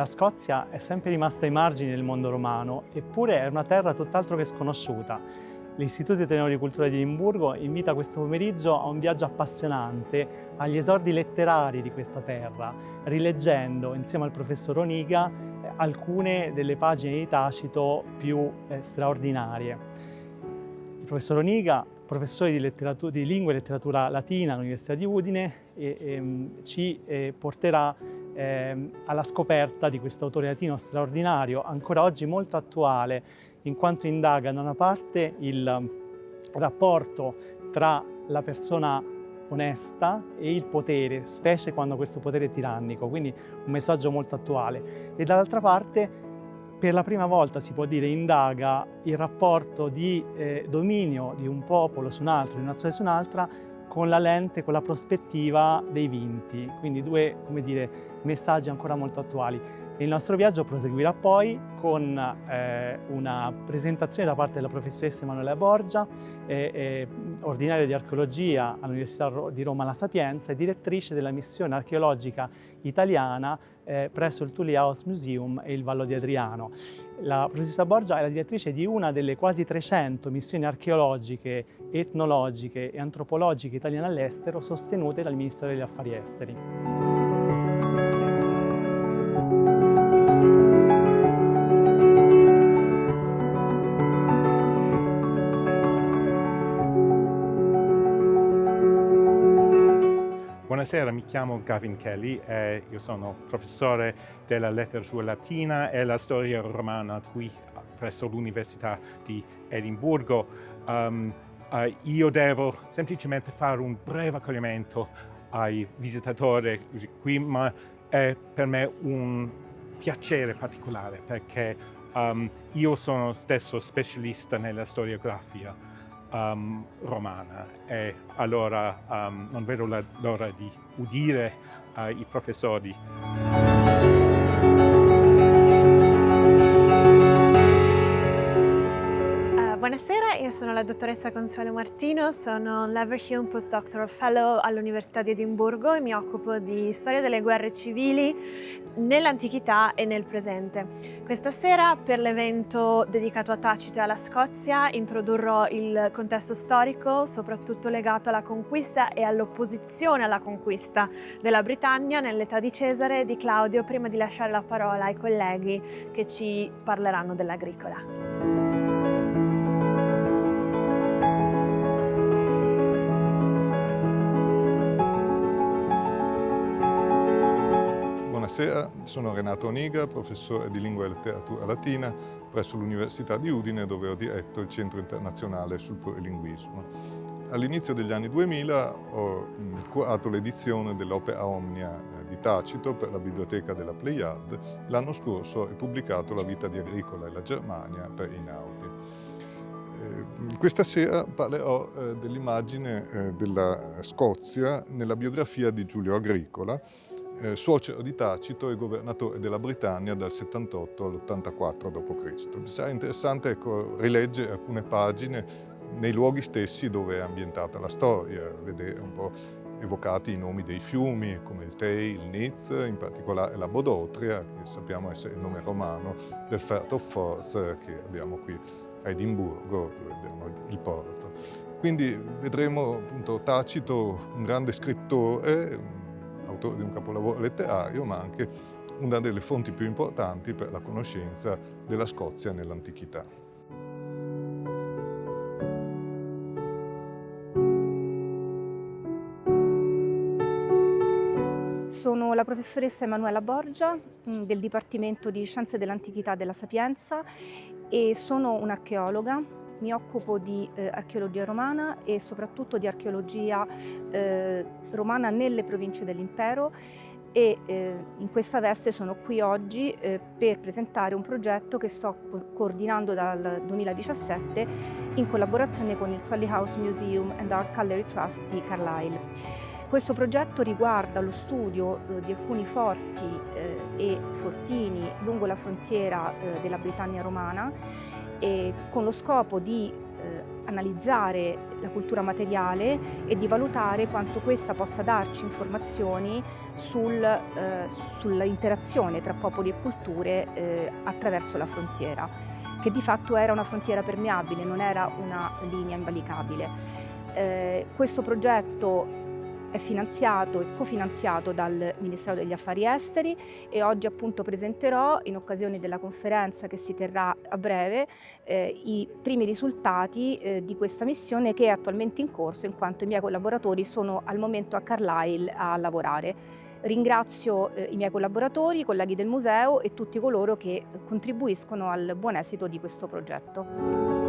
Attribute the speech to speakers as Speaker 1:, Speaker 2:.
Speaker 1: La Scozia è sempre rimasta ai margini del mondo romano, eppure è una terra tutt'altro che sconosciuta. L'Istituto Italiano di Cultura di Edimburgo invita questo pomeriggio a un viaggio appassionante agli esordi letterari di questa terra, rileggendo insieme al professor Oniga alcune delle pagine di Tacito più straordinarie. Il professor Oniga, professore di lingua e letteratura latina all'Università di Udine, ci porterà alla scoperta di questo autore latino straordinario, ancora oggi molto attuale, in quanto indaga da una parte il rapporto tra la persona onesta e il potere, specie quando questo potere è tirannico, quindi un messaggio molto attuale, e dall'altra parte per la prima volta, si può dire, indaga il rapporto di dominio di un popolo su un altro, di una nazione su un'altra, con la lente, con la prospettiva dei vinti, quindi due, come dire, messaggi ancora molto attuali. Il nostro viaggio proseguirà poi con una presentazione da parte della professoressa Emanuela Borgia, ordinaria di archeologia all'Università di Roma La Sapienza e direttrice della missione archeologica italiana presso il Tully House Museum e il Vallo di Adriano. La professoressa Borgia è la direttrice di una delle quasi 300 missioni archeologiche, etnologiche e antropologiche italiane all'estero sostenute dal Ministero degli Affari Esteri.
Speaker 2: Buonasera, mi chiamo Gavin Kelly e io sono professore della letteratura latina e la storia romana qui presso l'Università di Edimburgo. Io devo semplicemente fare un breve accoglimento ai visitatori qui, ma è per me un piacere particolare perché io sono stesso specialista nella storiografia romana e allora non vedo l'ora di udire i professori.
Speaker 3: Buonasera, io sono la dottoressa Consuelo Martino, sono Leverhulme Postdoctoral Fellow all'Università di Edimburgo e mi occupo di storia delle guerre civili nell'antichità e nel presente. Questa sera, per l'evento dedicato a Tacito e alla Scozia, introdurrò il contesto storico, soprattutto legato alla conquista e all'opposizione alla conquista della Britannia nell'età di Cesare e di Claudio, prima di lasciare la parola ai colleghi che ci parleranno dell'agricola.
Speaker 4: Buonasera, sono Renato Oniga, professore di lingua e letteratura latina presso l'Università di Udine, dove ho diretto il Centro Internazionale sul Plurilinguismo. All'inizio degli anni 2000 ho curato l'edizione dell'Opera Omnia di Tacito per la Biblioteca della Pleiade. L'anno scorso ho pubblicato La vita di Agricola e la Germania per Einaudi. Questa sera parlerò dell'immagine della Scozia nella biografia di Giulio Agricola, suocero di Tacito e governatore della Britannia dal 78 all'84 d.C. Sarà interessante rileggere alcune pagine nei luoghi stessi dove è ambientata la storia, vedere un po' evocati i nomi dei fiumi come il Tay, il Nith, in particolare la Bodotria, che sappiamo essere il nome romano del Firth of Forth che abbiamo qui a Edimburgo, dove abbiamo il porto. Quindi vedremo appunto Tacito, un grande scrittore, autore di un capolavoro letterario, ma anche una delle fonti più importanti per la conoscenza della Scozia nell'antichità.
Speaker 5: Sono la professoressa Emanuela Borgia del Dipartimento di Scienze dell'Antichità della Sapienza e sono un'archeologa. Mi occupo di archeologia romana e soprattutto di archeologia romana nelle province dell'impero e in questa veste sono qui oggi per presentare un progetto che sto coordinando dal 2017 in collaborazione con il Tully House Museum and Art Gallery Trust di Carlisle. Questo progetto riguarda lo studio di alcuni forti e fortini lungo la frontiera della Britannia romana, con lo scopo di analizzare la cultura materiale e di valutare quanto questa possa darci informazioni sull'interazione tra popoli e culture attraverso la frontiera, che di fatto era una frontiera permeabile, non era una linea invalicabile. Questo progetto è finanziato e cofinanziato dal Ministero degli Affari Esteri e oggi appunto presenterò, in occasione della conferenza che si terrà a breve, i primi risultati di questa missione, che è attualmente in corso, in quanto i miei collaboratori sono al momento a Carlisle a lavorare. Ringrazio i miei collaboratori, i colleghi del museo e tutti coloro che contribuiscono al buon esito di questo progetto.